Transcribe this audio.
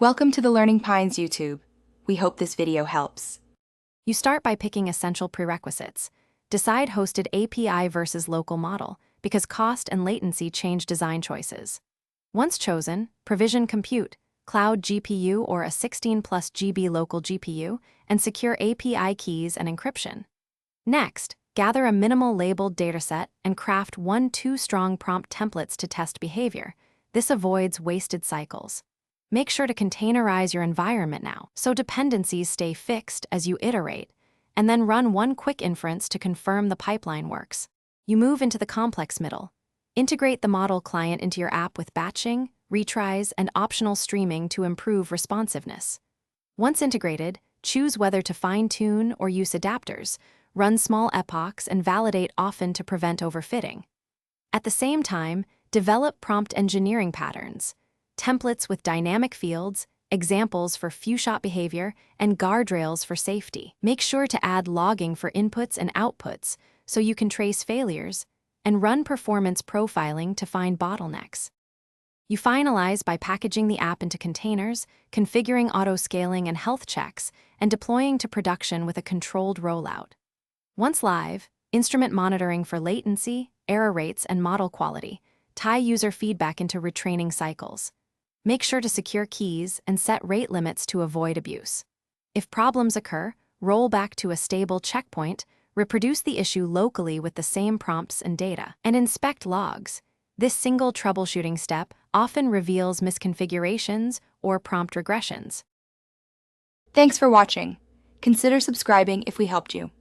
Welcome to the Learning Pines YouTube. We hope this video helps. You start by picking essential prerequisites. Decide hosted API versus local model, because cost and latency change design choices. Once chosen, provision compute, cloud GPU or a 16 plus GB local GPU, and secure API keys and encryption. Next, gather a minimal labeled dataset and craft 1-2 strong prompt templates to test behavior. This avoids wasted cycles. Make sure to containerize your environment now, so dependencies stay fixed as you iterate, and then run one quick inference to confirm the pipeline works. You move into the complex middle. Integrate the model client into your app with batching, retries, and optional streaming to improve responsiveness. Once integrated, choose whether to fine-tune or use adapters, run small epochs, and validate often to prevent overfitting. At the same time, develop prompt engineering patterns. Templates with dynamic fields, examples for few-shot behavior, and guardrails for safety. Make sure to add logging for inputs and outputs so you can trace failures, and run performance profiling to find bottlenecks. You finalize by packaging the app into containers, configuring auto-scaling and health checks, and deploying to production with a controlled rollout. Once live, instrument monitoring for latency, error rates, and model quality. Tie user feedback into retraining cycles. Make sure to secure keys and set rate limits to avoid abuse. If problems occur, roll back to a stable checkpoint, reproduce the issue locally with the same prompts and data, and inspect logs. This single troubleshooting step often reveals misconfigurations or prompt regressions. Thanks for watching. Consider subscribing if we helped you.